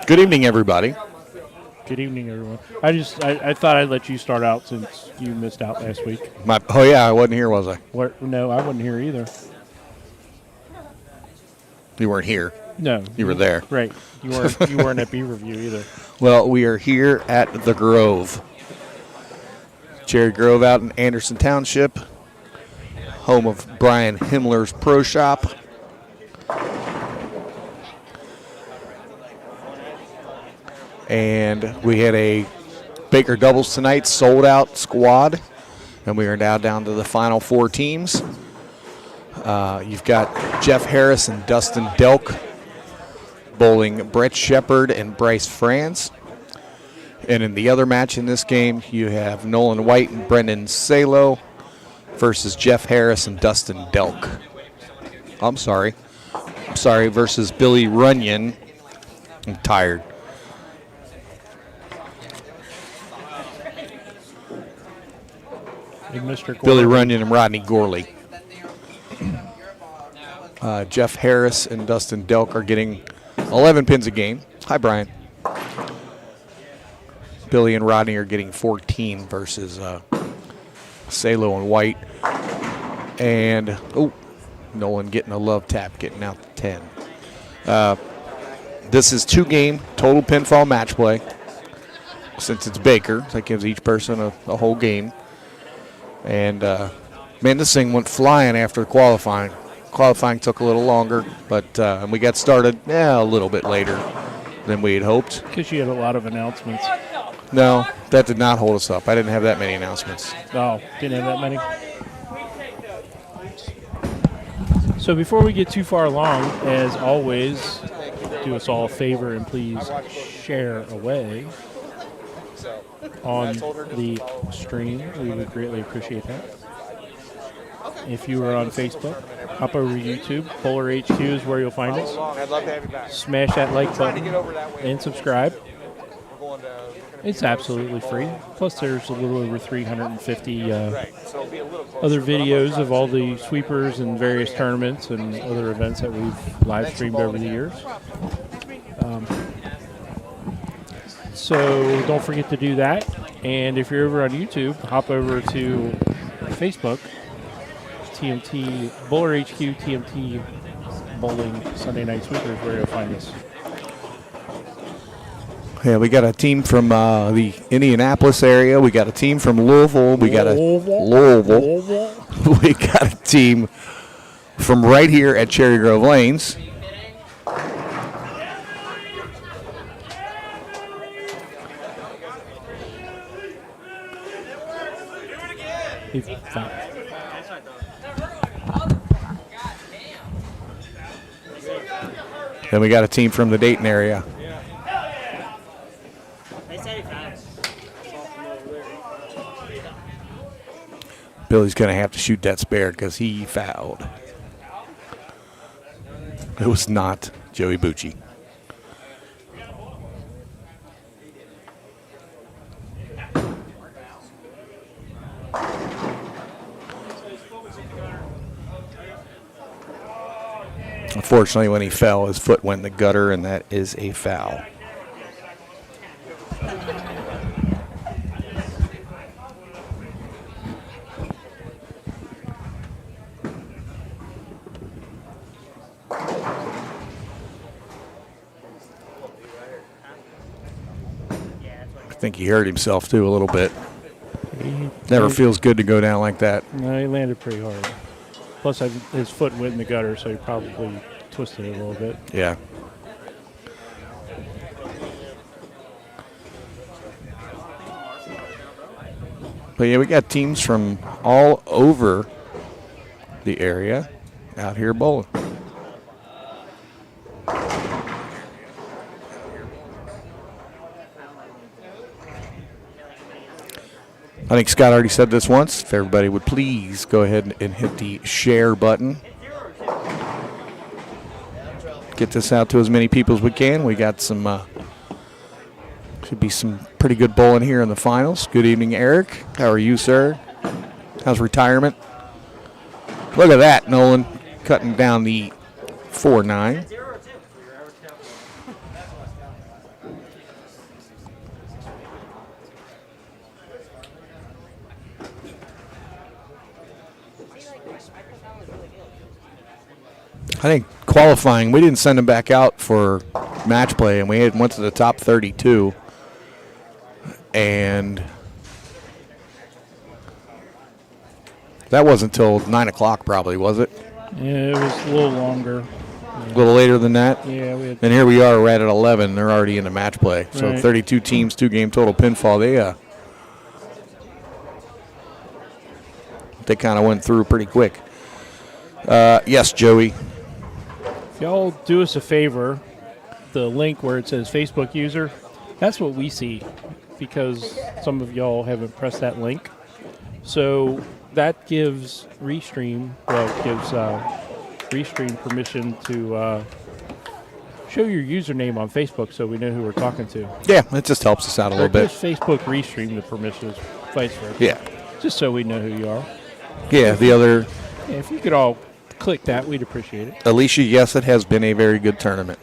Good evening, everybody. Good evening, everyone. I thought I'd let you start out since you missed out last week. Oh, yeah, I wasn't here, was I? No, I wasn't here either. You weren't here. No, You were there. Right. You weren't at B-Review either. Well, we are here at the Grove. Cherry Grove out in Anderson Township, home of Brian Himmler's Pro Shop. And we had a Baker doubles tonight, sold out squad. And we are now down to the final four teams. You've got Jeff Harris and Dustin Delk bowling Brett Shepard and Bryce Franz. And in the other match in this game, you have Nolan White and Brendan Salo versus Jeff Harris and Dustin Delk. I'm sorry, versus Billy Runyon. I'm tired. Billy Runyon and Rodney Gorley. Jeff Harris and Dustin Delk are getting 11 pins a game. Hi, Brian. Billy and Rodney are getting 14 versus Salo and White. And, Nolan getting a love tap, getting out to 10. This is two-game total pinfall match play. Since it's Baker, that gives each person a whole game. And, man, this thing went flying after qualifying. Qualifying took a little longer, but we got started a little bit later than we had hoped. Because you had a lot of announcements. No, that did not hold us up. I didn't have that many announcements. Oh, didn't have that many? So before we get too far along, as always, do us all a favor and please share away on the stream. We would greatly appreciate that. If you are on Facebook, hop over to YouTube. BowlerHQ is where you'll find us. Smash that like button and subscribe. It's absolutely free. Plus, there's a little over 350 other videos of all the sweepers and various tournaments and other events that we've live streamed over the years. So don't forget to do that. And if you're over on YouTube, hop over to Facebook. TMT, BowlerHQ, TMT, Bowling, Sunday Night Sweepers, where you'll find us. Yeah, we got a team from the Indianapolis area. We got a team from Louisville. We got Louisville. We got a team from right here at Cherry Grove Lanes. Then we got a team from the Dayton area. Billy's going to have to shoot that spare because he fouled. It was not Joey Bucci. Unfortunately, when he fell, his foot went in the gutter, and that is a foul. I think he hurt himself, too, a little bit. Never feels good to go down like that. No, he landed pretty hard. Plus, his foot went in the gutter, so he probably twisted it a little bit. Yeah. But, yeah, we got teams from all over the area out here bowling. I think Scott already said this once. If everybody would please go ahead and hit the share button. Get this out to as many people as we can. We got some, should be some pretty good bowling here in the finals. Good evening, Eric. How are you, sir? How's retirement? Look at that, Nolan, cutting down the 4-9. think qualifying, we didn't send him back out for match play, and we went to the top 32. And that wasn't until 9 o'clock probably, was it? Yeah, it was a little longer. A little later than that? Yeah. And here we are, we're at 11. They're already in the match play. So Right. 32 teams, 2-game total pinfall. They kind of went through pretty quick. Yes, Joey. If y'all do us a favor, the link where it says Facebook user, that's what we see because some of y'all haven't pressed that link. So that gives Restream permission to show your username on Facebook so we know who we're talking to. Yeah, it just helps us out a little bit. Gives Facebook Restream the permissions, vice versa. Yeah. Just so we know who you are. Yeah, the other, Yeah, if you could all click that, we'd appreciate it. Alicia, yes, it has been a very good tournament.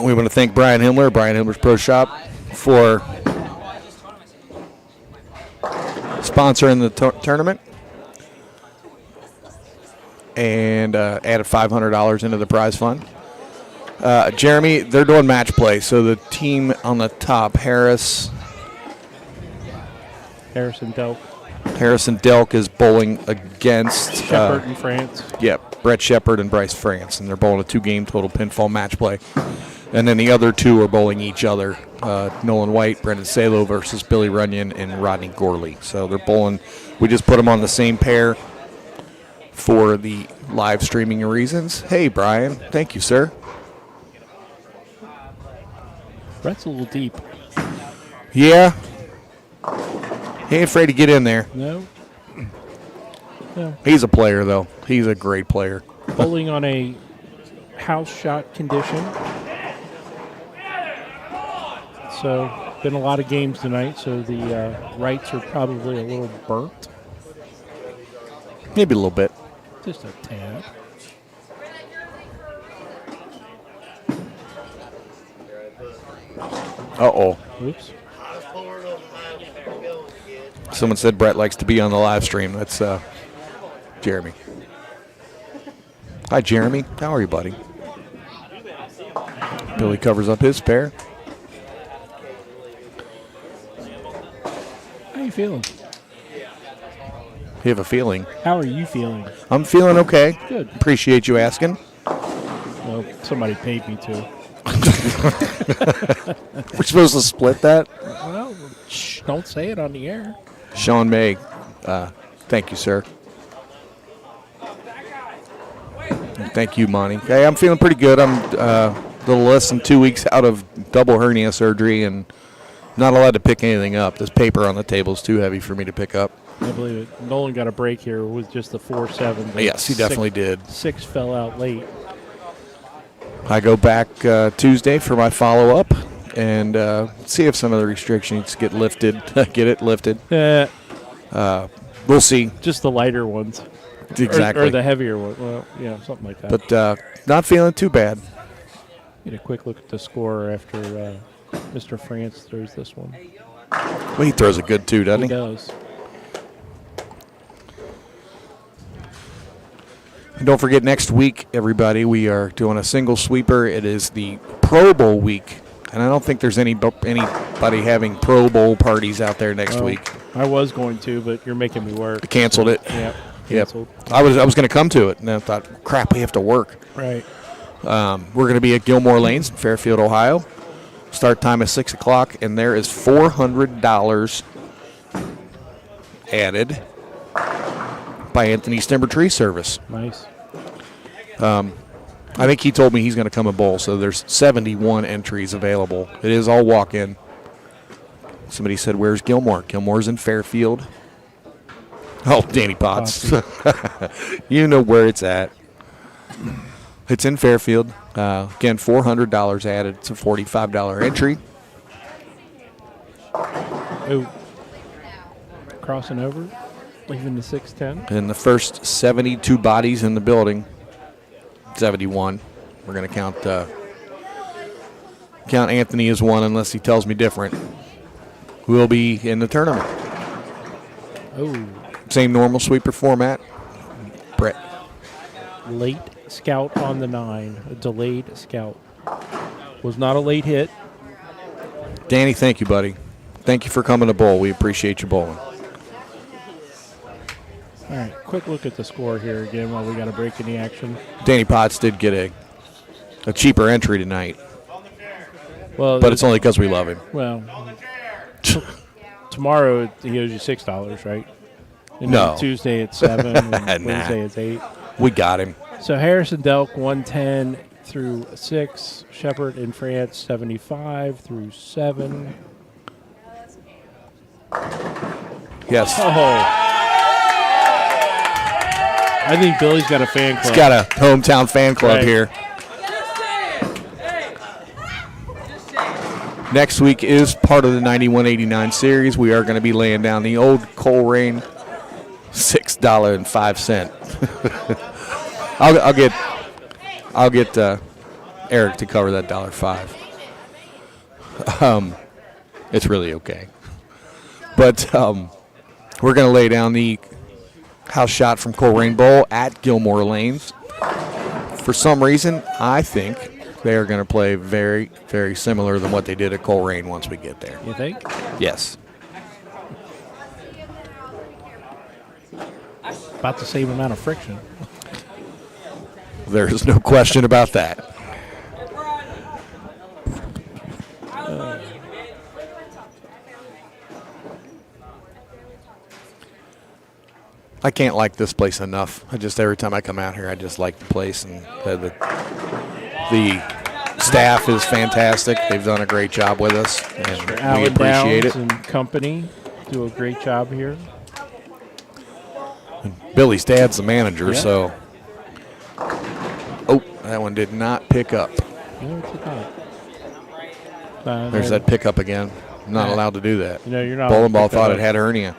We want to thank Brian Himmler's Pro Shop, for sponsoring the tournament and added $500 into the prize fund. Jeremy, they're doing match play, so the team on the top, Harrison Delk is bowling against Shepard in France. Yep, Brett Shepard and Bryce France, and they're bowling a 2-game total pinfall match play. And then the other two are bowling each other, Nolan White, Brendan Salo versus Billy Runyon and Rodney Gorley. So they're bowling. We just put them on the same pair for the live streaming reasons. Hey, Brian. Thank you, sir. Brett's a little deep. Yeah. He ain't afraid to get in there. No. He's a player, though. He's a great player. Bowling on a house shot condition. So, been a lot of games tonight, so the rights are probably a little burnt. Maybe a little bit. Just a tad. Uh-oh. Oops. Someone said Brett likes to be on the live stream. That's Jeremy. Hi, Jeremy. How are you, buddy? Billy covers up his pair. How you feeling? You have a feeling. How are you feeling? I'm feeling okay. Good. Appreciate you asking. Well, somebody paid me to. We're supposed to split that? Well, shh, don't say it on the air. Sean May, thank you, sir. Thank you, Monty. Hey, I'm feeling pretty good. I'm a little less than 2 weeks out of double hernia surgery and not allowed to pick anything up. This paper on the table is too heavy for me to pick up. I believe it. Nolan got a break here with just the 4-7. Yes, he definitely did. 6 fell out late. I go back Tuesday for my follow-up and see if some of the restrictions get lifted. Get it lifted. We'll see. Just the lighter ones. Exactly. Or the heavier one. Well, yeah, something like that. But not feeling too bad. Get a quick look at the score after Mr. France throws this one. Well, he throws it good too, doesn't he? He does. And don't forget, next week, everybody, we are doing a single sweeper. It is the Pro Bowl week, and I don't think there's anybody having Pro Bowl parties out there next week. I was going to, but you're making me work. I canceled it. Yeah, Yep. canceled. I was going to come to it, and I thought, crap, we have to work. Right. We're going to be at Gilmore Lanes in Fairfield, Ohio. Start time is 6 o'clock, and there is $400 added by Anthony's Timber Tree Service. Nice. I think he told me he's going to come and bowl, so there's 71 entries available. It is all walk-in. Somebody said, where's Gilmore? Gilmore's in Fairfield. Oh, Danny Potts. You know where it's at. It's in Fairfield. Again, $400 added. It's a $45 entry. Oh. Crossing over. Leaving the 610. And the first 72 bodies in the building, 71. We're going to count Anthony as one unless he tells me different. We'll be in the tournament. Oh. Same normal sweeper format. Brett late scout on the 9. A delayed scout. Was not a late hit. Danny, thank you, buddy. Thank you for coming to bowl. We appreciate you bowling. All right, quick look at the score here again while we got a break in the action. Danny Potts did get a cheaper entry tonight, Well, but it's only because we love him. Well, tomorrow he owes you $6, right? And No. then Tuesday it's 7, and Wednesday it's 8. We got him. So Harrison Delk 110 through 6. Shepard in France 75 through 7. Yes. Oh. I think Billy's got a fan club. He's got a hometown fan club Right. here. Next week is part of the 91-89 series. We are going to be laying down the old Coleraine $6.05. I'll get Eric to cover that $1.05. It's really okay. But we're going to lay down the house shot from Coleraine Bowl at Gilmore Lanes. For some reason, I think they are going to play very, very similar than what they did at Coleraine once we get there. You think? Yes. About the same amount of friction. There's no question about that. I can't like this place enough. Every time I come out here, I just like the place, and the staff is fantastic. They've done a great job with us, and we Alan appreciate Downs it. and company do a great job here. Billy's dad's the manager, Yeah. so. Oh, that one did not pick up. No, it's not. There's that pickup again. I'm not allowed to do that. You know, you're not. Bowling ball allowed to pick thought that it had hernia.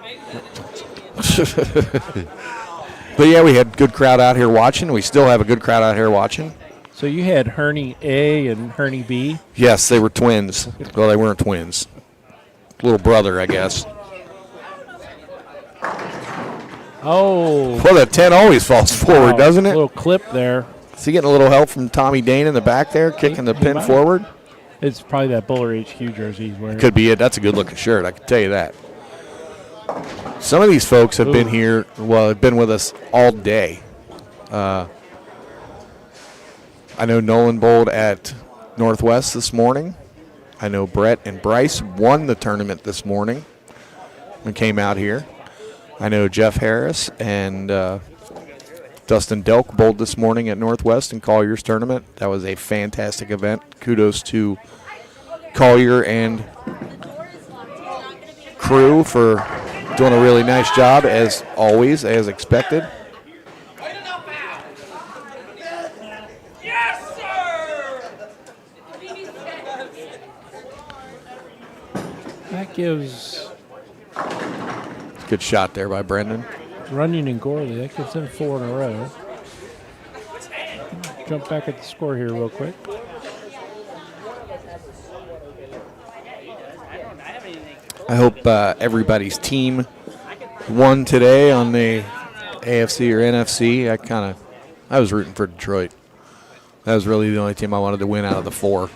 But yeah, we had a good crowd out here watching. We still have a good crowd out here watching. up. So you had Herney A and Herney B. Yes, they were twins. Well, they weren't twins. Little brother, I guess. Oh. Well, the 10 always falls forward, Wow, doesn't it? Little clip there. Is he getting a little help from Tommy Dane in the back there, kicking the He pin might. forward? It's probably that BowlerHQ jersey he's wearing. Could be it. That's a good-looking shirt, I can tell you that. Some of these folks have been here, have been with us all day. I know Nolan bowled at Northwest this morning. I know Brett and Bryce won the tournament this morning and came out here. I know Jeff Harris and Dustin Delk bowled this morning at Northwest in Collier's tournament. That was a fantastic event. Kudos to Collier and crew for doing a really nice job, as always, as expected. That gives Good shot there by Brendan. Runyon and Gorley, that gives them 4 in a row. Jump back at the score here real quick. I hope everybody's team won today on the AFC or NFC. I was rooting for Detroit. That was really the only team I wanted to win out of the 4.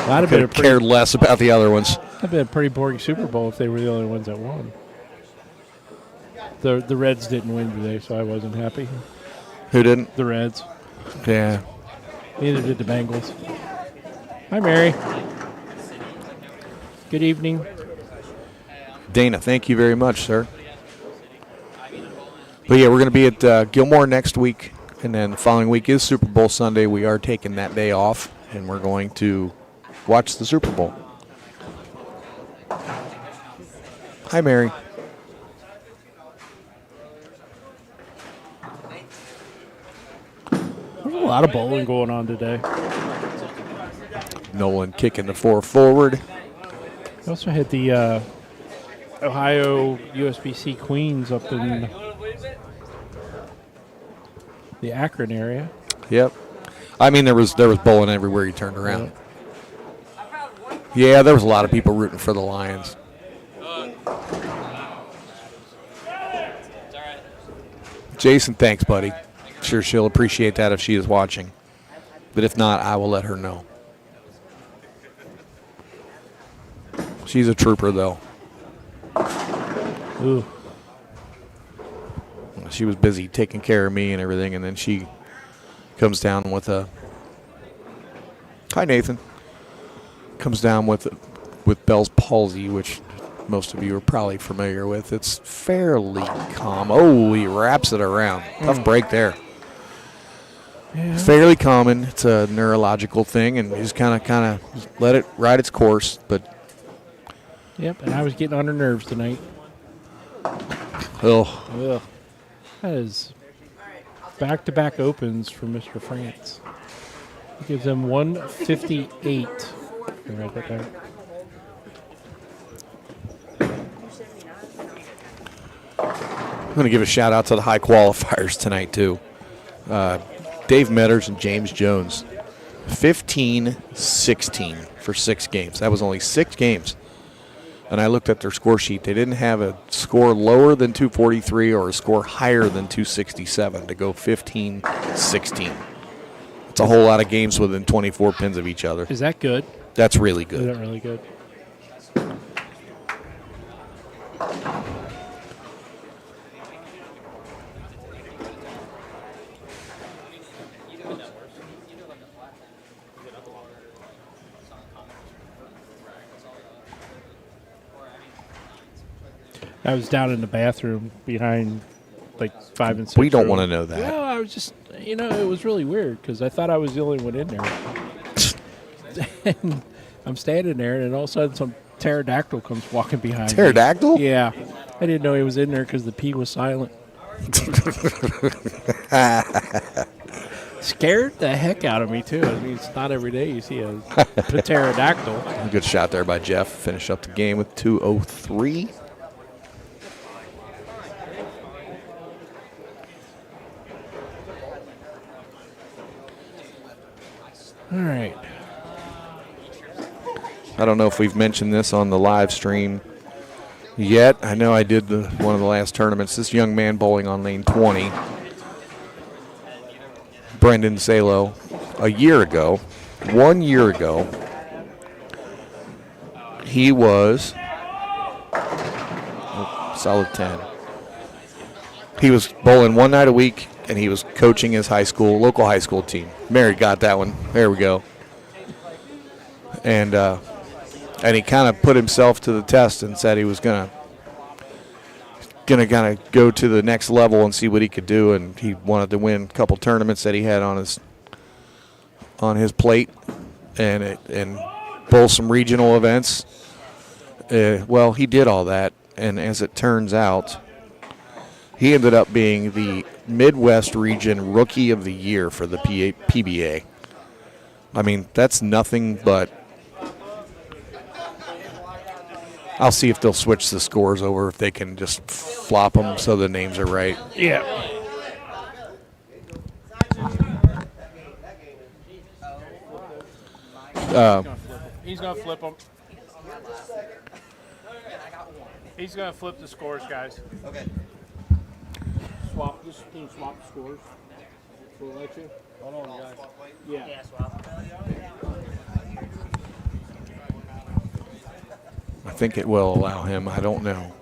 That'd have been Cared less about the other ones. that'd been a pretty boring Super Bowl if they were the only ones that won. The Reds didn't win today, so I wasn't happy. Who didn't? The Reds. Yeah. Neither did the Bengals. Hi, Mary. Good evening. Dana, thank you very much, sir. But yeah, we're going to be at Gilmore next week, and then the following week is Super Bowl Sunday. We are taking that day off, and we're going to watch the Super Bowl. Hi, Mary. There's a lot of bowling going on today. Nolan kicking the 4 forward. We also had the Ohio USBC Queens up in the Akron area. Yep. I mean, there was bowling everywhere you turned around. Yeah, there was a lot of people rooting for the Lions. Jason, thanks, buddy. Sure, she'll appreciate that if she is watching. But if not, I will let her know. She's a trooper, though. Ooh. She was busy taking care of me and everything, and then she comes down with a... Hi, Nathan. Comes down with Bell's palsy, which most of you are probably familiar with. It's fairly calm. Oh, he wraps it around. Tough break there. Yeah. Fairly common. It's a neurological thing, and you just kind of let it ride its course. But Yep, and I was getting on her nerves tonight. oh, Ugh. That is back-to-back opens for Mr. France. He gives them 158. Can I write that down? I'm going to give a shout out to the high qualifiers tonight too. Dave Metters and James Jones, 15-16 for 6 games. That was only 6 games. And I looked at their score sheet. They didn't have a score lower than 243 or a score higher than 267 to go 15-16. It's a whole lot of games within 24 pins of each other. Is that good? That's really Is good. that really good? I was down in the bathroom behind like 5 and 6. We don't want to know that. Well, I was just, it was really weird because I thought I was the only one in there. And I'm standing there, and then all of a sudden some pterodactyl comes walking behind Pterodactyl? me. Yeah. I didn't know he was in there because the P was silent. Scared the heck out of me, too. I mean, it's not every day you see a pterodactyl. Good shot there by Jeff. Finish up the game with 2:03. All right. I don't know if we've mentioned this on the live stream yet. I know I did one of the last tournaments. This young man bowling on lane 20, Brendan Salo, 1 year ago, he was solid 10. He was bowling one night a week, and he was coaching his local high school team. Mary got that one. There we go. And he kind of put himself to the test and said he was gonna kind of go to the next level and see what he could do. And he wanted to win a couple tournaments that he had on his plate, and bowl some regional events. Well, he did all that, and as it turns out, he ended up being the Midwest Region Rookie of the Year for the PBA. I mean, that's nothing but... I'll see if they'll switch the scores over, if they can just flop them so the names are right. Yeah. He's going to flip them. He's going to flip the scores, guys. Okay. Swap the scores. We'll let you. Hold on, guys. Yeah. I think it will allow him. I don't know.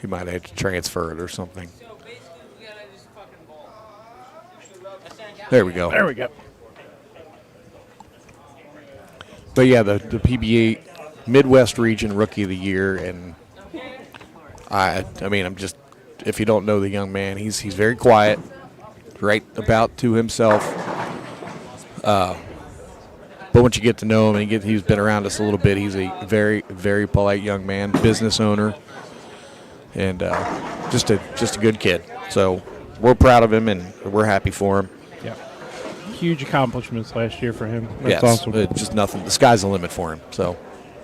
He might have to transfer it or something. There we go. There we go. But yeah, the PBA Midwest Region Rookie of the Year, and I mean, I'm just, if you don't know the young man, he's very quiet, right about to himself. But once you get to know him, and he's been around us a little bit, he's a very, very polite young man, business owner, and just a good kid. So we're proud of him, and we're happy for him. Yeah. Huge accomplishments last year for him. That's yes, awesome. just nothing. The sky's the limit for him. So.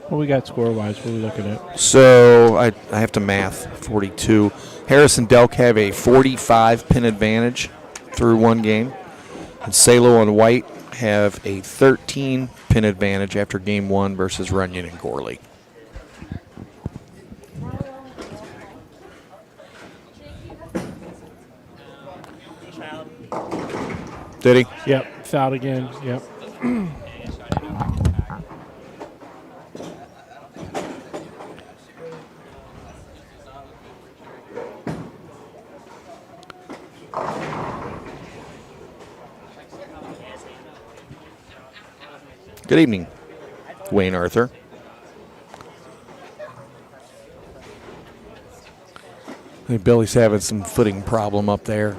What we got score-wise? What are we looking at? So I have to math 42. Harris and Delk have a 45 pin advantage through one game. And Salo and White have a 13 pin advantage after game one versus Runyon and Gorley. Did he? Yep, fouled again. Yep. Good evening, Wayne Arthur. Hey, Billy's having some footing problem up there.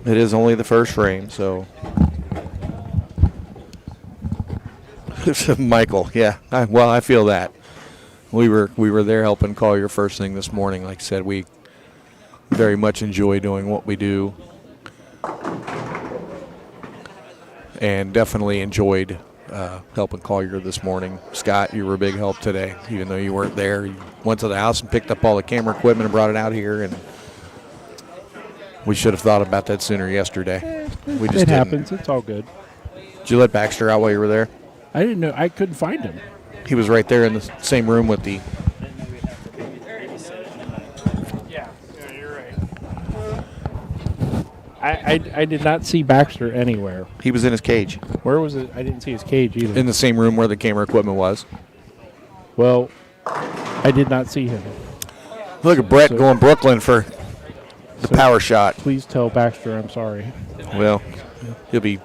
It is only the first frame, so. Michael, yeah. I feel that. We were there helping call your first thing this morning. Like I said, we very much enjoy doing what we do. And definitely enjoyed helping Collier this morning. Scott, you were a big help today, even though you weren't there. You went to the house and picked up all the camera equipment and brought it out here, and we should have thought about that sooner yesterday. We just It didn't. happens. It's all good. Did you let Baxter out while you were there? I didn't know. I couldn't find him. He was right there in the same room with the. Yeah, you're right. I did not see Baxter anywhere. He was in his cage. Where was it? I didn't see his cage either. In the same room where the camera equipment was. Well, I did not see him. Look at Brett going Brooklyn for the power shot. Please tell Baxter I'm sorry. Well, he'll be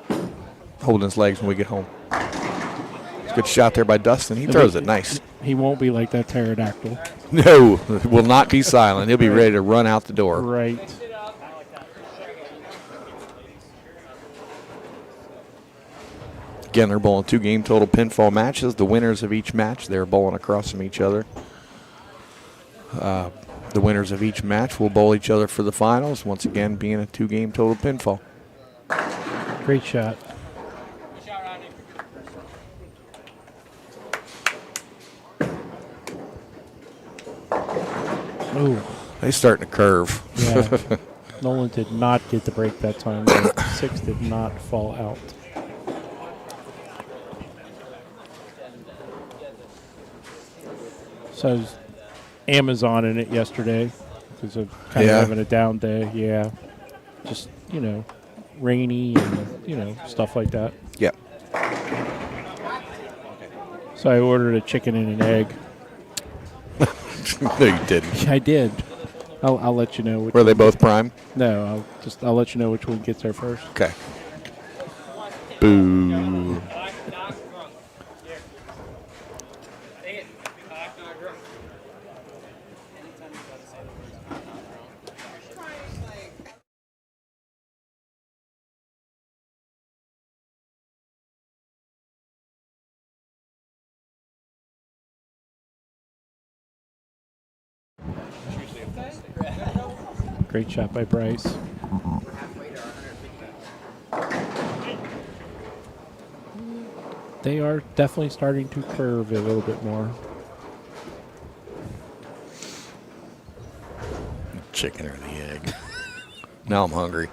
holding his legs when we get home. It's a good shot there by Dustin. He throws it nice. He won't be like that pterodactyl. No, will not be silent. He'll be ready to run out the door. Right. Again, they're bowling 2-game total pinfall matches. The winners of each match, they're bowling across from each other. The winners of each match will bowl each other for the finals, once again being a 2-game total pinfall. Great shot. Oh, They're starting to curve. yeah. Nolan did not get the break that time. The 6 did not fall out. So I was Amazoning it yesterday because of kind of having a down day. Yeah. Just, rainy and, stuff like that. Yep. So I ordered a chicken and an egg. No, you didn't. I did. I'll let you know. Were they both prime? No, I'll let you know which one gets there first. Okay. Boo. Great shot by Bryce. They are definitely starting to curve a little bit more. Chicken or the egg. Now I'm hungry.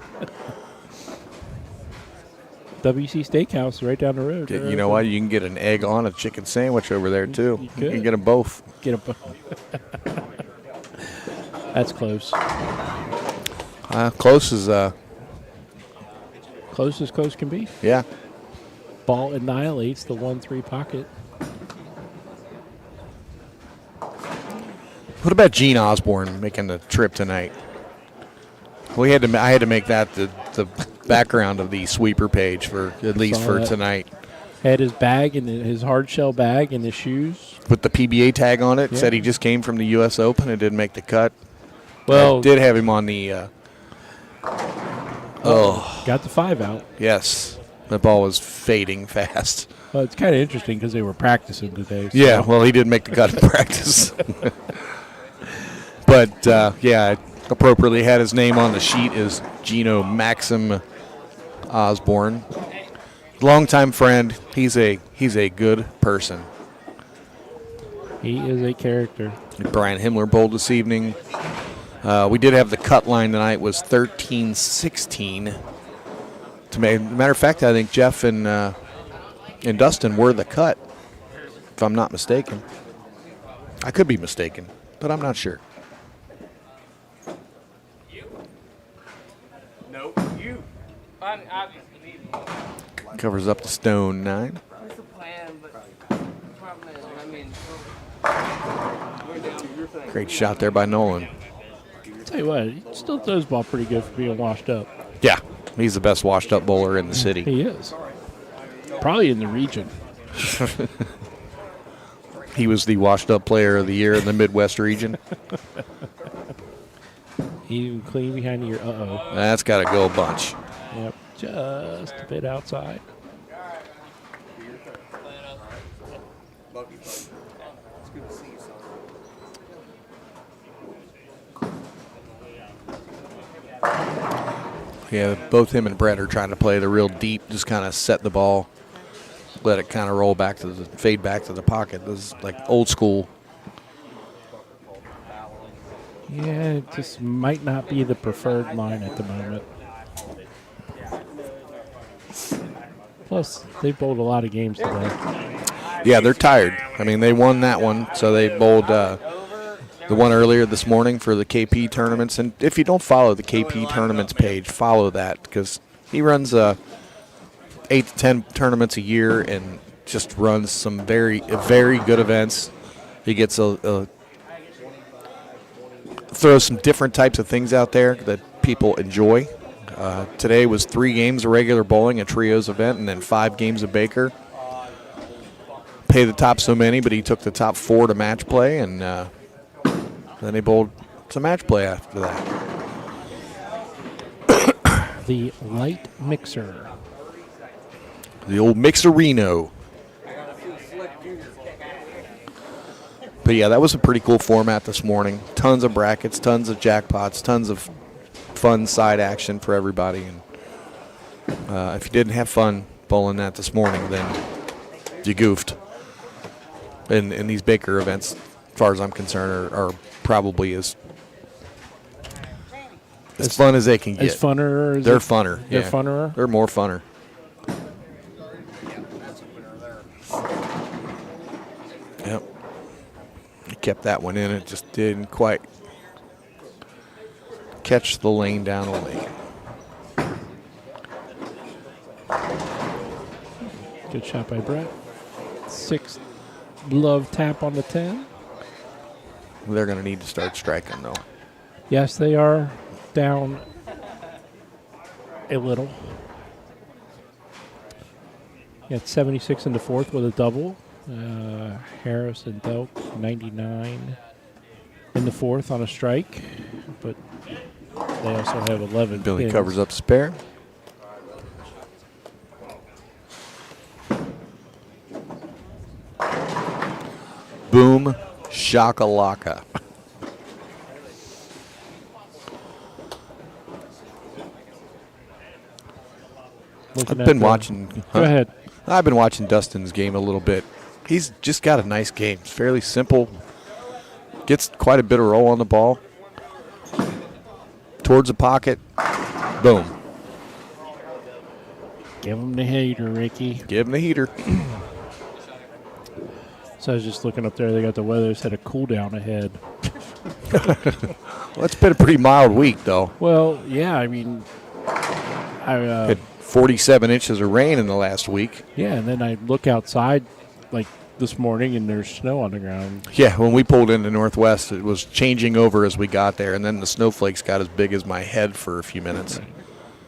WC Steakhouse right down the road. You know what? You can get an egg on a chicken sandwich over there, too. You could. can get them both. Get a. That's close. Close as, Close as close can be. yeah. Ball annihilates the 1-3 pocket. What about Gene Osborne making the trip tonight? I had to make that the background of the sweeper page for at least Saw for that. tonight. Had his bag and his hard shell bag and his shoes. With the PBA tag on it, Yeah. said he just came from the U.S. Open and didn't make the cut. Well, I did have him on the. got the 5 out. Yes, the ball was fading fast. Well, it's kind of interesting because they were practicing today. So. Yeah, well, he didn't make the cut in practice. But, yeah, appropriately had his name on the sheet as Gino Maxim Osborne. Longtime friend. He's a good person. He is a character. Brian Himmler bowled this evening. We did have the cut line tonight was 13-16. Matter of fact, I think Jeff and Dustin were the cut, if I'm not mistaken. I could be mistaken, but I'm not sure. Covers up the stone 9. That's the plan, but the problem is, we're down. Great shot there by Nolan. Tell you what, he still throws the ball pretty good for being washed up. Yeah, he's the best washed up bowler in the city. He is. Probably in the region. He was the washed up player of the year in the Midwest region. He even clean behind the ear. Uh-oh. That's got to go a bunch. Yep, just a bit outside. Yeah, both him and Brett are trying to play the real deep, just kind of set the ball, let it kind of roll back to the fade back to the pocket. This is like old school. Yeah, it just might not be the preferred line at the moment. Plus, they bowled a lot of games today. Yeah, they're tired. I mean, they won that one, so they bowled the one earlier this morning for the KP tournaments. And if you don't follow the KP tournaments page, follow that because he runs 8 to 10 tournaments a year and just runs some very good events. He gets throws some different types of things out there that people enjoy. Today was 3 games of regular bowling, a trios event, and then 5 games of Baker. Pay the top so many, but he took the top 4 to match play, and then they bowled some match play after that. The light mixer. The old Mixerino. But yeah, that was a pretty cool format this morning. Tons of brackets, tons of jackpots, tons of fun side action for everybody. And if you didn't have fun bowling that this morning, then you goofed. And these Baker events, as far as I'm concerned, are probably as fun as they can get. As funner? They're funner. They're yeah. funner? They're more funner. Yep. He kept that one in. It just didn't quite catch the lane down the lane. Good shot by Brett. 6th love tap on the 10. They're going to need to start striking, though. Yes, they are down a little. Got 76 in the 4th with a double. Harris and Delk, 99 in the 4th on a strike. But they also have 11 Billy pins. covers up spare. Boom, shakalaka. I've been watching. Go ahead. I've been watching Dustin's game a little bit. He's just got a nice game. It's fairly simple. Gets quite a bit of roll on the ball. Towards the pocket. Boom. Give him the hater, Ricky. Give him the heater. So I was just looking up there. They got the weather set a cool down ahead. Well, it's been a pretty mild week, though. Well, yeah. I mean, Had 47 inches of rain in the last week. yeah. And then I look outside, like this morning, and there's snow on the ground. Yeah, when we pulled into Northwest, it was changing over as we got there, and then the snowflakes got as big as my head for a few minutes. And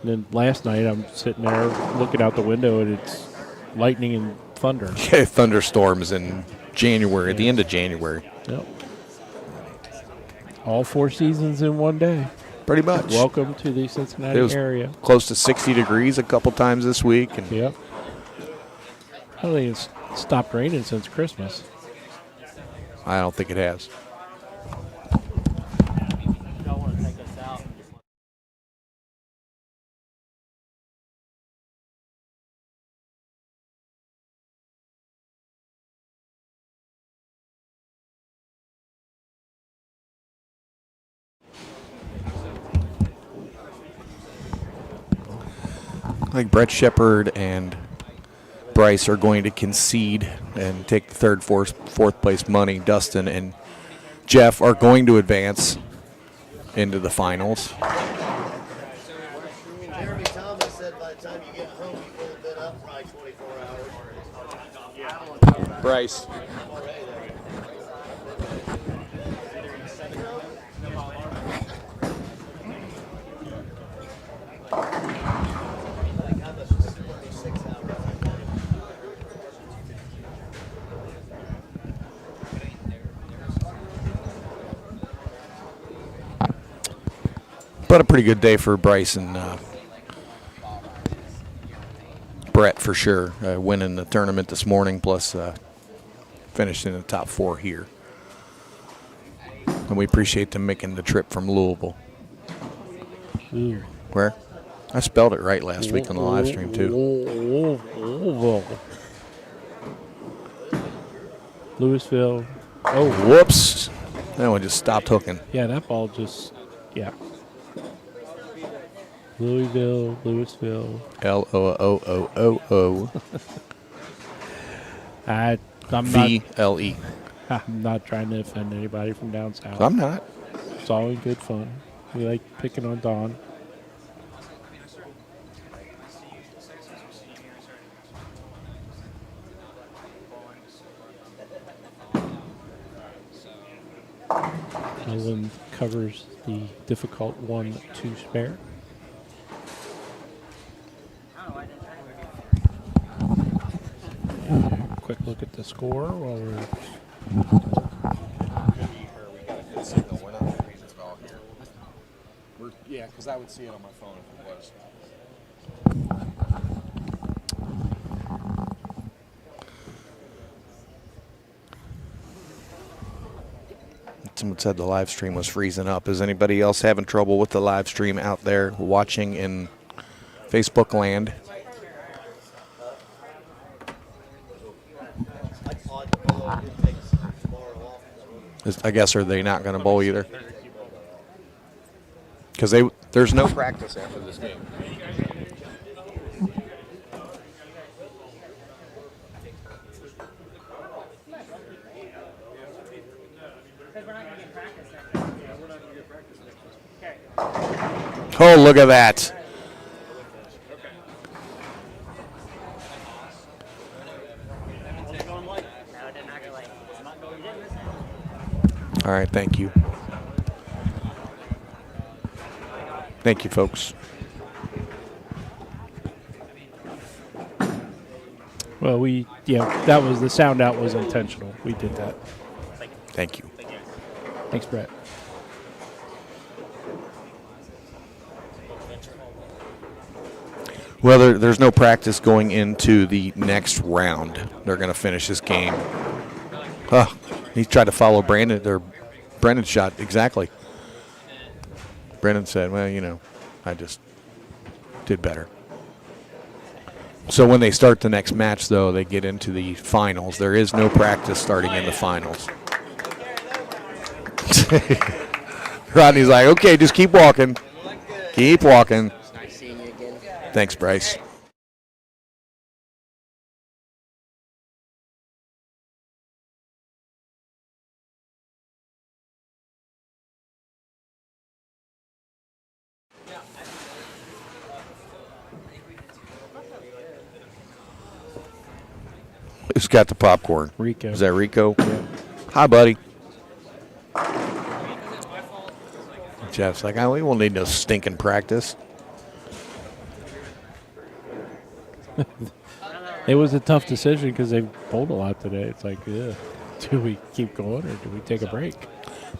then last night, I'm sitting there looking out the window, and it's lightning and thunder. Yeah, thunderstorms in January, at the end of January. Yep. All 4 seasons in one day. Pretty much. Welcome to the Cincinnati It was area. close to 60 degrees a couple times this week. And Yep. I don't think it's stopped raining since Christmas. I don't think it has. I think Brett Shepard and Bryce are going to concede and take the fourth place money. Dustin and Jeff are going to advance into the finals. Jeremy Thomas said by the time you get home, you feel a bit upright. Bryce. But a pretty good day for Bryce and Brett for sure. Winning the tournament this morning, plus finished in the top 4 here. And we appreciate them making the trip from Louisville. Ooh. Where? I spelled it right last week on the live stream, too. Louisville. Oh, Whoops. That one just stopped hooking. yeah, that ball just, yeah. Louisville. L-O-O-O-O-O. I'm not, V-L-E. I'm not trying to offend anybody from down south. I'm not. It's always good fun. We like picking on Don. Nolan covers the difficult 1-2 spare. Quick look at the score while we're Yeah, because I would see it on my phone if it was. Someone said the live stream was freezing up. Is anybody else having trouble with the live stream out there watching in Facebook land? I guess are they not going to bowl either? Because there's no practice after this game. Oh, look at that. All right, thank you. Thank you, folks. well, that was the sound out was intentional. We did that. Thank you. Thanks, Brett. Well, there's no practice going into the next round. They're going to finish this game. He tried to follow Brandon's shot exactly. Brendan said, well, I just did better. So when they start the next match, though, they get into the finals. There is no practice starting in the finals. Rodney's like, okay, just keep walking. Keep walking. Nice seeing you again. Thanks, Bryce. Who's got the popcorn? Rico. Is that Rico? Yeah. Hi, buddy. Jeff's like, we won't need no stinking practice. It was a tough decision because they bowled a lot today. It's like, do we keep going or do we take a break?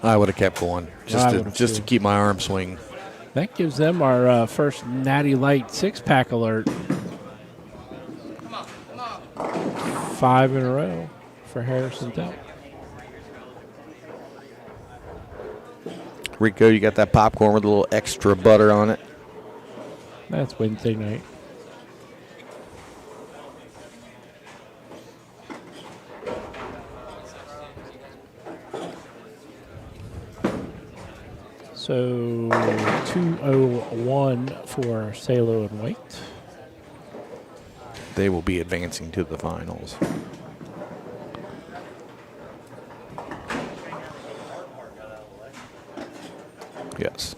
I would have kept going just to keep my arm swinging. That gives them our first Natty Light 6-pack alert. 5 in a row for Harrison Dell. Rico, you got that popcorn with a little extra butter on it? That's Wednesday night. So 201 for Salo and White. They will be advancing to the finals. Yes.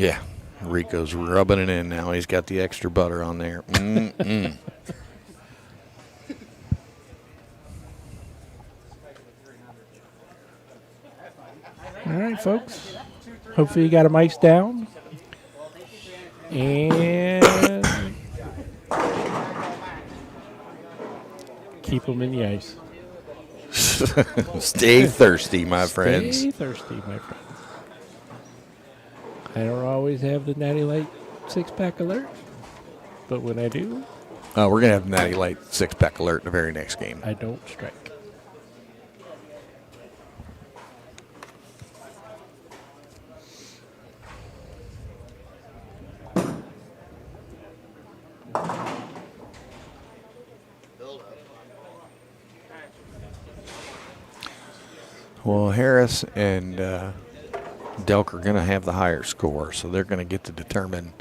Yeah. Rico's rubbing it in now. He's got the extra butter on there. Mm-mm. All right, folks. Hopefully you got them iced down. And keep them in the ice. Stay thirsty, my friends. Stay thirsty, my friends. I don't always have the Natty Light six-pack alert, but when I do, We're going to have Natty Light six-pack alert in the very next game. I don't strike. Well, Harris and Delk are going to have the higher score, so they're going to get to determine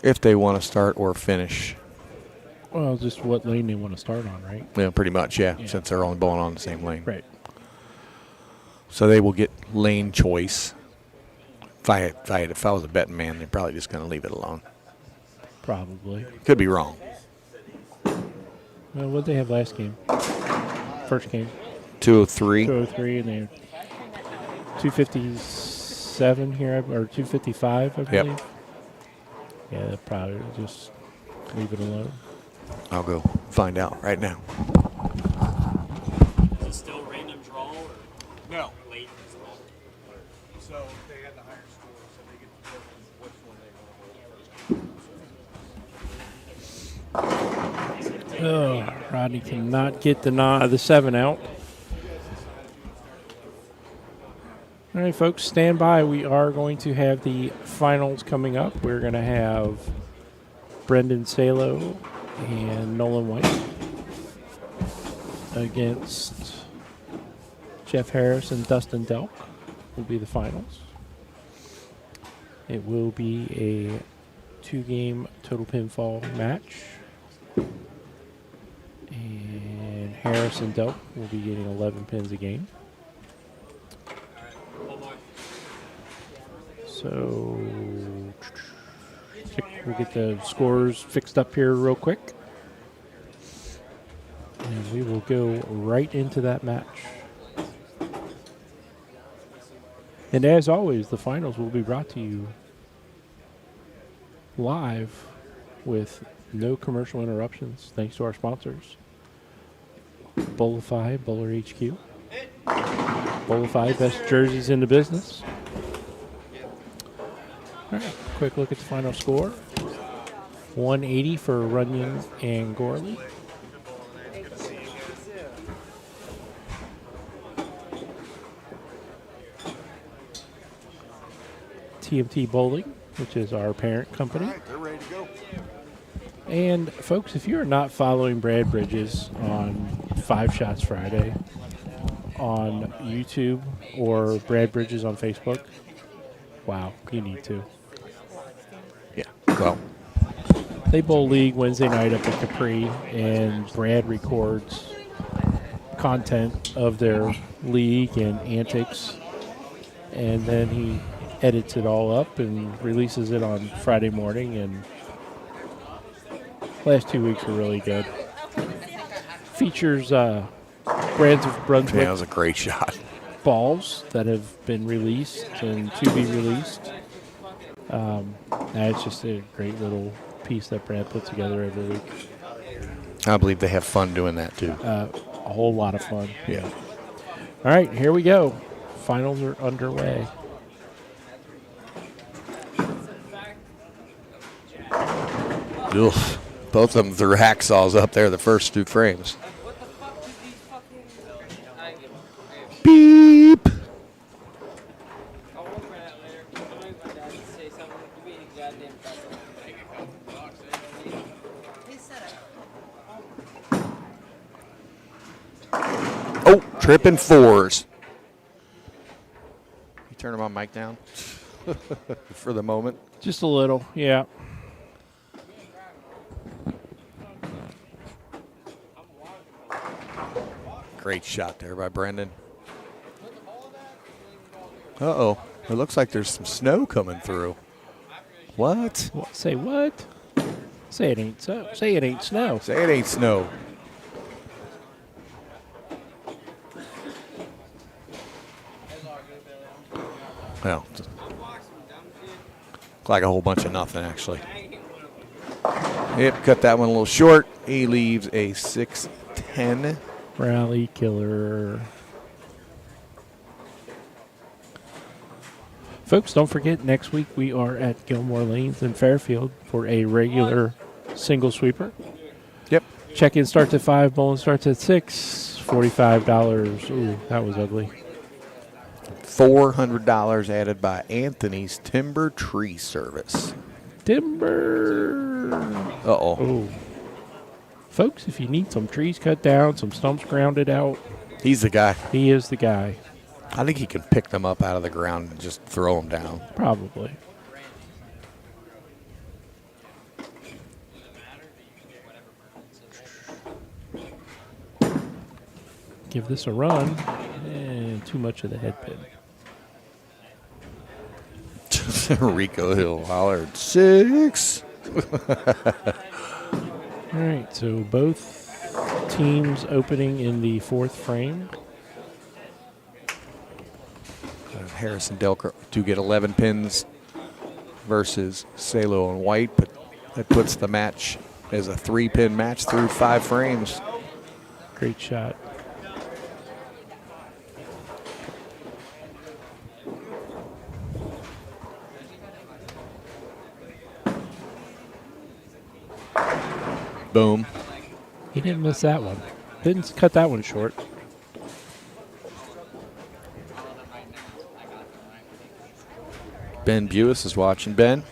if they want to start or finish. Well, just what lane they want to start on, right? Yeah, pretty much, yeah, since they're only bowling on the same lane. Right. So they will get lane choice. If I was a betting man, they're probably just going to leave it alone. Probably. Could be wrong. Well, what did they have last game? First game. 203. 203, and they 257 here, or 255, I believe. Yep. Yeah, they'll probably just leave it alone. I'll go find out right now. Is it still random draw or No. late as well? So they had the higher score, so they get to determine which one they want to hold first. Rodney cannot get the 7 out. All right, folks, stand by. We are going to have the finals coming up. We're going to have Brendan Salo and Nolan White against Jeff Harris and Dustin Delk will be the finals. It will be a 2-game total pinfall match. And Harris and Delk will be getting 11 pins a game. So we'll get the scores fixed up here real quick. And we will go right into that match. And as always, the finals will be brought to you live with no commercial interruptions, thanks to our sponsors. BowlerFi, BowlerHQ. BowlerFi, best jerseys in the business. All right, quick look at the final score. 180 for Runyon and Gorley. TMT Bowling, which is our parent company. They're ready to go. And folks, if you're not following Brad Bridges on 5 Shots Friday on YouTube or Brad Bridges on Facebook, wow, you need to. Yeah. Well, They bowl league Wednesday night up at Capri, and Brad records content of their league and antics, and then he edits it all up and releases it on Friday morning, and last 2 weeks were really good. Features brands of Brunswick that was a great shot. balls that have been released and to be released. It's just a great little piece that Brad puts together every week. I believe they have fun doing that, too. A whole lot of fun. Yeah. All right, here we go. Finals are underway. Oof. Both of them threw hacksaws up there the first 2 frames. What the fuck did these fucking... I give a Beep. I'll work on that later. I'm waiting for my dad to say something to me. Goddamn fucker. Oh, tripping 4s. You turn my mic down for the moment. Just a little, yeah. Great shot there by Brendan. Uh-oh. It looks like there's some snow coming through. What? Say what? Say it ain't so. Say it ain't snow. Say it ain't snow. Well, look like a whole bunch of nothing, actually. Yep, cut that one a little short. He leaves a 6-10. Rally killer. Folks, don't forget, next week we are at Gilmore Lanes in Fairfield for a regular single sweeper. Yep. Check-in starts at 5, bowling starts at 6, $45. Ooh, that was ugly. $400 added by Anthony's Timber Tree Service. Timber. Uh-oh. Oh. Folks, if you need some trees cut down, some stumps grounded out, He's the guy. he is the guy. I think he can pick them up out of the ground and just throw them down. Probably. Give this a run. And too much of the head pin. Rico Hill hollered 6. All right, so both teams opening in the 4th frame. Harris and Delker do get 11 pins versus Salo and White, but that puts the match as a 3-pin match through 5 frames. Great shot. Boom. He didn't miss that one. Didn't cut that one short. Ben Buis is watching. Ben,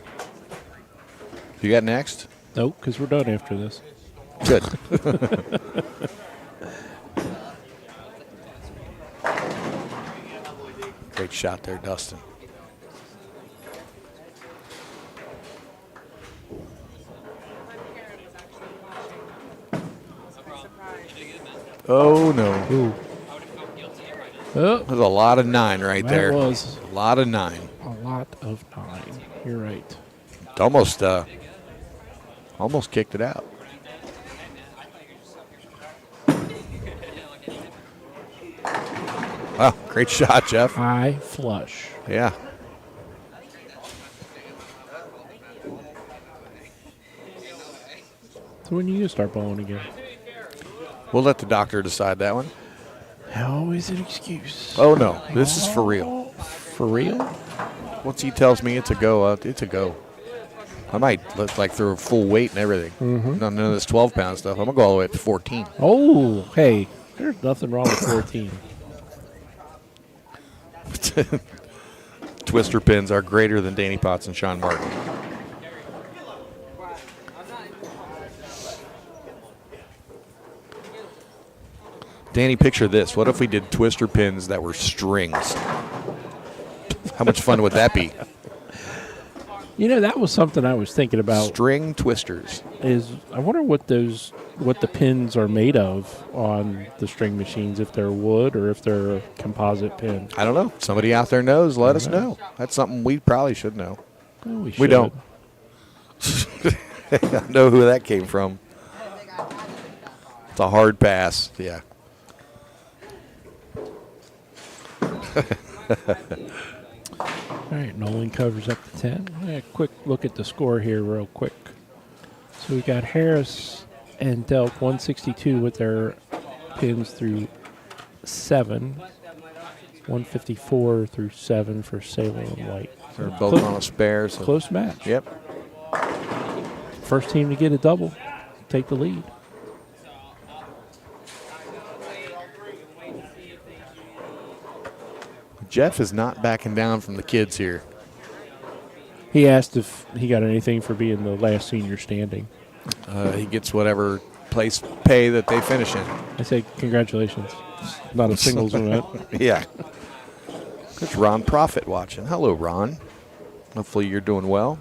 you got next? Nope, because we're done after this. Good. Great shot there, Dustin. Oh, no. Ooh. Oh, There's a lot of 9 right that there. was A lot of 9. a lot of 9. You're right. Almost kicked it out. Wow, great shot, Jeff. High flush. Yeah. So when you gonna start bowling again? We'll let the doctor decide that one. Always an excuse. Oh, no. This is for real. For real? Once he tells me it's a go, it's a go. I might look like throw full weight and everything. None of this 12-pound stuff. I'm going to go all the way up to 14. Oh, hey. There's nothing wrong with 14. Twister pins are greater than Danny Potts and Sean Martin. Danny, picture this. What if we did twister pins that were strings? How much fun would that be? You know, that was something I was thinking about. String twisters. Is I wonder what the pins are made of on the string machines, if they're wood or if they're a composite pin. I don't know. Somebody out there knows. Let us know. That's something we probably should know. Well, we We don't. I know who that came from. It's a hard pass. Yeah. All right, Nolan covers up to 10. A quick look at the score here real quick. So we got Harris and Delk 162 with their pins through 7. 154 through 7 for Salo and White. They're both on a spare. So. Close match. Yep. First team to get a double, take the lead. Jeff is not backing down from the kids here. He asked if he got anything for being the last senior standing. He gets whatever place pay that they finish in. I say congratulations. It's not a singles event. Yeah. There's Ron Profit watching. Hello, Ron. Hopefully you're doing well.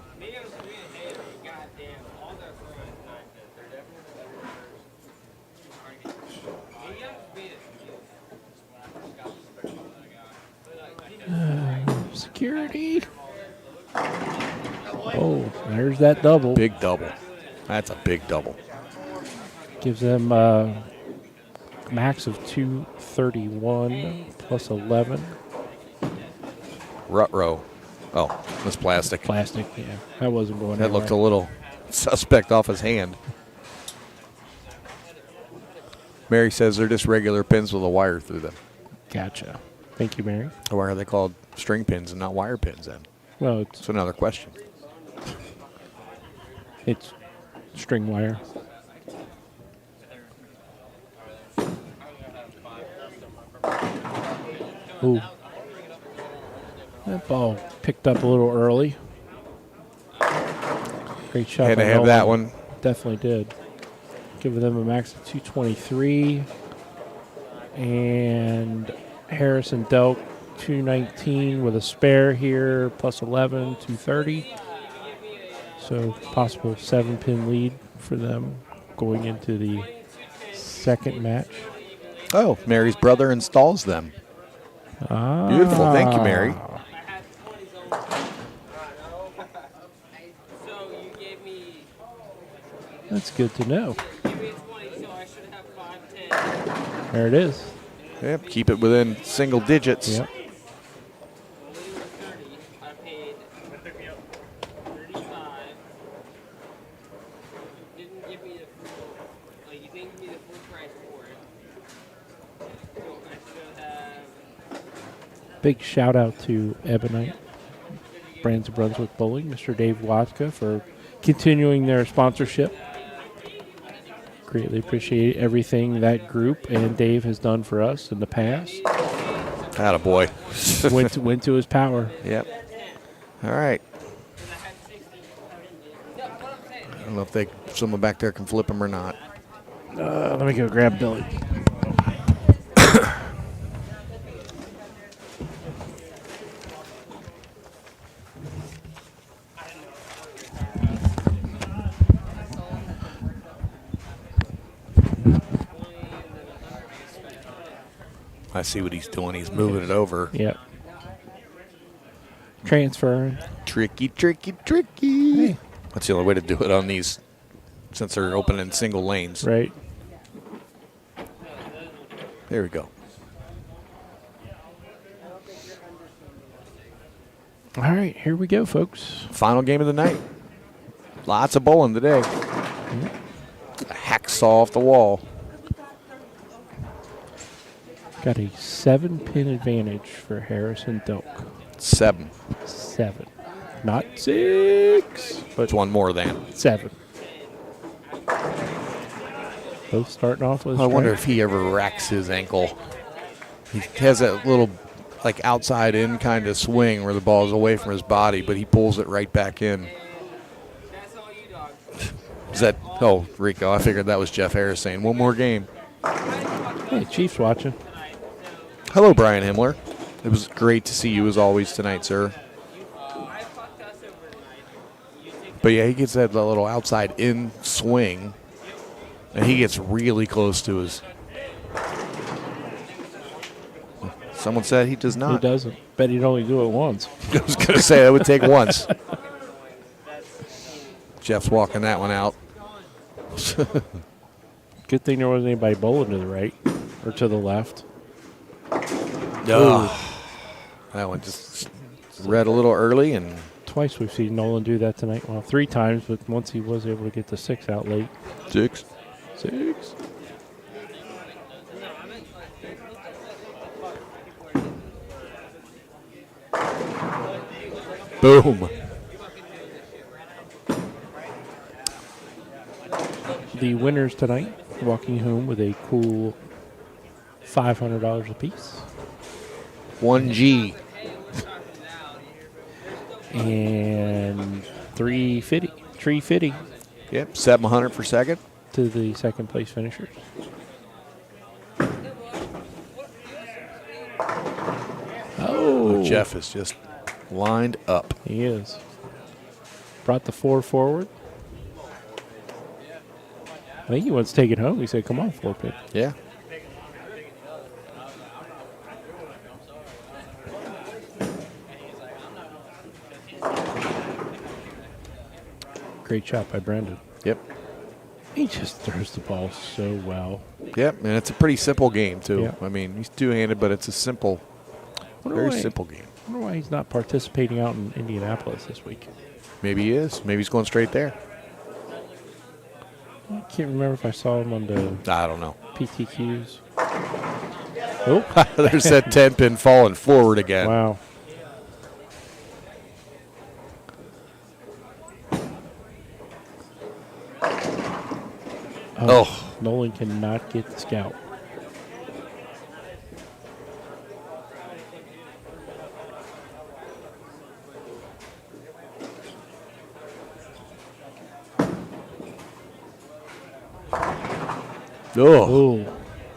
security. Oh, there's that double. Big double. That's a big double. Gives them max of 231 plus 11. Rut row. Oh, that's plastic. Plastic, yeah. That wasn't going That anywhere. looked a little suspect off his hand. Mary says they're just regular pins with a wire through them. Gotcha. Thank you, Mary. Or why are they called string pins and not wire pins then? Well, That's another question. it's string wire. Ooh. That ball picked up a little early. Great shot. Had to by have Nolan. that one. Definitely did. Giving them a max of 223. And Harrison Delk 219 with a spare here, plus 11, 230. So possible 7-pin lead for them going into the second match. Oh, Mary's brother installs them. Ah. Beautiful. Thank you, Mary. So you gave me That's good to know. 20, so I should have 5, 10. There it is. Yep, keep it within single digits. Yep. Well, they were 30. I paid 35. You didn't give me the full, like you didn't give me the full price for it. So I should have. Big shout out to Ebonite, Brands of Brunswick Bowling, Mr. Dave Watka, for continuing their sponsorship. Greatly appreciate everything that group and Dave has done for us in the past. Attaboy. went to his power. Yep. All right. I don't know if someone back there can flip him or not. Let me go grab Billy. I see what he's doing. He's moving it over. Yep. Transferring. Tricky, tricky, tricky. Hey. That's the only way to do it on these, since they're open in single lanes. Right. There we go. All right, here we go, folks. Final game of the night. Lots of bowling today. A hacksaw off the wall. Got a 7-pin advantage for Harrison Delk. 7. 7. Not 6, but It's one more than. 7. Both starting off with I wonder strength. if he ever racks his ankle. He has that little, like, outside in kind of swing where the ball is away from his body, but he pulls it right back in. That's all you, dog. Is that, oh, Rico, I figured that was Jeff Harris saying, one more game. Hey, Chiefs watching. Hello, Brian Himmler. It was great to see you as always tonight, sir. I fucked us over tonight. You take But yeah, he gets that little outside in swing, and he gets really close to his. Someone said he does He not. doesn't. Bet he'd only do it once. I was going to say that would take once. Jeff's walking that one out. Good thing there wasn't anybody bowling to the right or to the left. That one just read a little early, and Twice we've seen Nolan do that tonight. Well, 3 times, but once he was able to get the 6 out late. 6. 6. Boom. The winners tonight walking home with a cool $500 apiece. 1G. And 350 Yep, 700 for second. to the second place finishers. Oh, Jeff is just lined up. he is. Brought the 4 forward. I think he wants to take it home. He said, come on, 4-pin. Yeah. Great shot by Brandon. Yep. He just throws the ball so well. Yep, and it's a pretty simple game, too. Yeah. I mean, he's two-handed, but it's a simple, very simple game. I wonder why he's not participating out in Indianapolis this week. Maybe he is. Maybe he's going straight there. I can't remember if I saw him on the I don't know. PTQs. Oh, There's that 10-pin falling forward again. wow. Oh. Nolan cannot get the scout. Oh. Oh,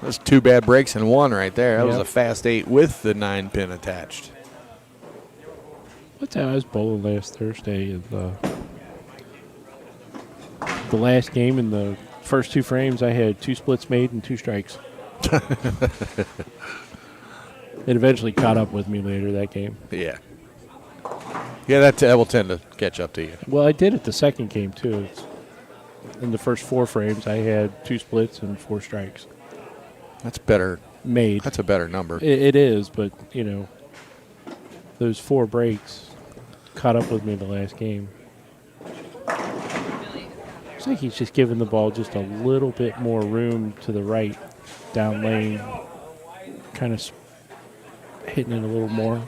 That's 2 bad breaks in one right there. That was Yep. a fast 8 with the 9-pin attached. what's that? I was bowling last Thursday. And the last game in the first 2 frames, I had 2 splits made and 2 strikes. It eventually caught up with me later that game. Yeah. Yeah, that will tend to catch up to you. Well, I did it the second game, too. In the first 4 frames, I had 2 splits and 4 strikes That's better. made. That's a better number. It is, but, you know, those 4 breaks caught up with me the last game. It's like he's just giving the ball just a little bit more room to the right, down lane, kind of hitting it a little more.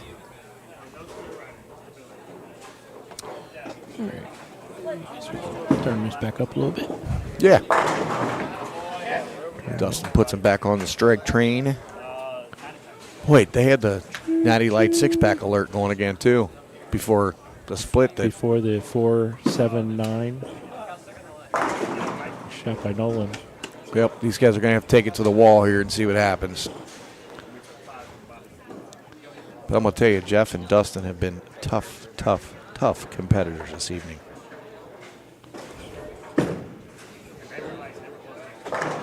All right. So we can turn this back up a little bit. Yeah. Dustin puts him back on the strike train. Wait, they had the Natty Light 6-pack alert going again, too, before the split. Before the 4-7-9 shot by Nolan. Yep, these guys are going to have to take it to the wall here and see what happens. But I'm going to tell you, Jeff and Dustin have been tough competitors this evening.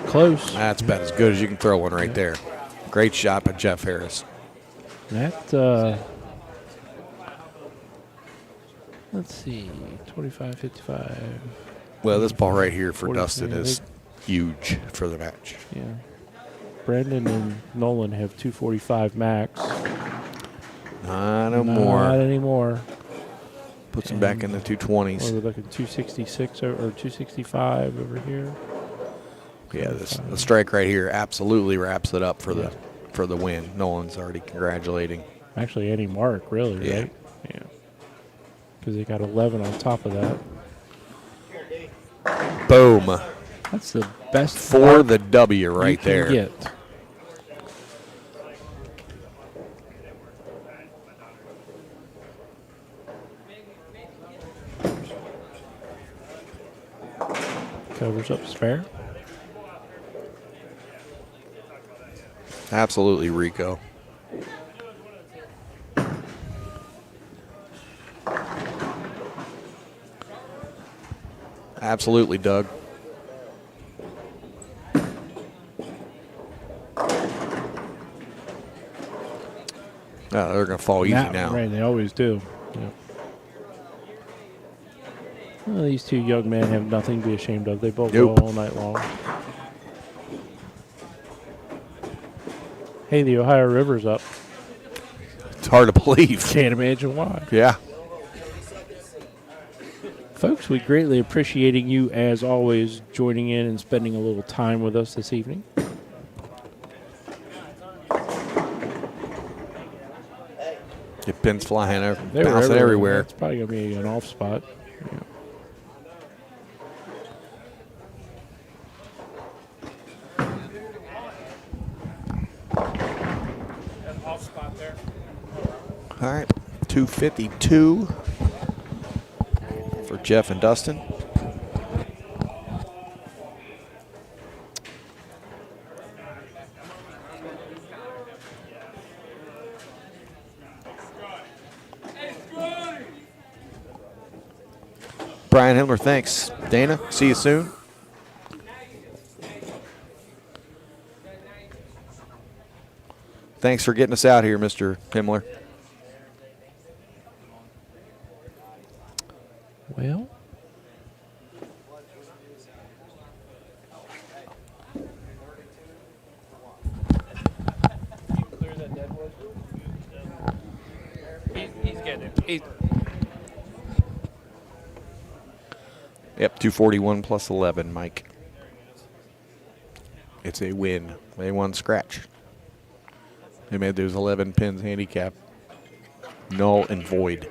Close. That's about as good as you can throw one right there. Great shot by Jeff Harris. That, let's see, 25, 55. Well, this ball right here for 40, Dustin yeah, is huge for the match. Yeah. Brandon and Nolan have 245 max. Not no Not more. anymore. Puts him back in the Or 220s. we're looking 266 or 265 over here. Yeah, the strike right here absolutely wraps it up for the win. Nolan's already congratulating. Actually, any mark, really, Yeah. right? Yeah. Because they got 11 on top of that. Boom. That's the best For mark the W you right can there. get. Covers up spare. Absolutely, Rico. Absolutely, Doug. Oh, they're going to fall easy now. Right, they always do. Yeah. Well, these 2 young men have nothing to be ashamed of. They both Nope. go all night long. Hey, the Ohio River's up. It's hard to believe. Can't imagine why. Yeah. Folks, we greatly appreciating you, as always, joining in and spending a little time with us this evening. Get pins flying, They were bouncing everywhere. It's probably going to be an off spot. Yeah. All right, 252 for Jeff and Dustin. Brian Himmler, thanks. Dana, see you soon. Thanks for getting us out here, Mr. Himmler. Well, Yep, 241 plus 11, Mike. It's a win. They won scratch. They made those 11 pins handicap null and void.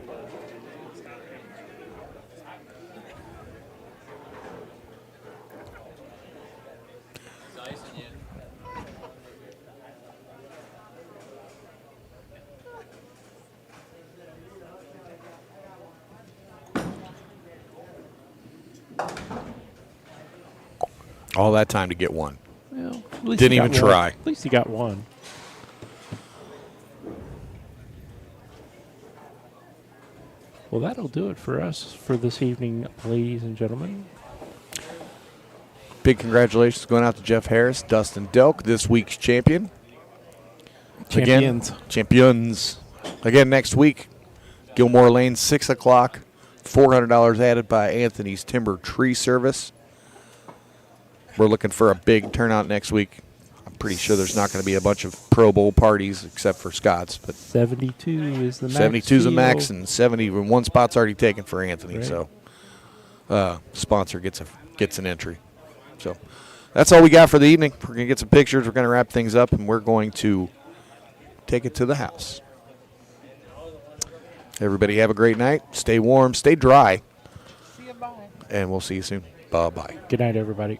All that time to get one. Well, at least Didn't he even got one. try. At least he got one. Well, that'll do it for us for this evening, ladies and gentlemen. Big congratulations going out to Jeff Harris, Dustin Delk, this week's champion. Champions. Again, champions. Again, next week, Gilmore Lane, 6 o'clock. $400 added by Anthony's Timber Tree Service. We're looking for a big turnout next week. I'm pretty sure there's not going to be a bunch of Pro Bowl parties except for Scott's. But 72 is the max. 72 is a max, field. and 70. One spot's already taken for Anthony. Right. So, sponsor gets an entry. So, that's all we got for the evening. We're going to get some pictures. We're going to wrap things up, and we're going to take it to the house. Everybody have a great night. Stay warm. Stay dry. See you, bye. And we'll see you soon. Bye-bye. Good night, everybody.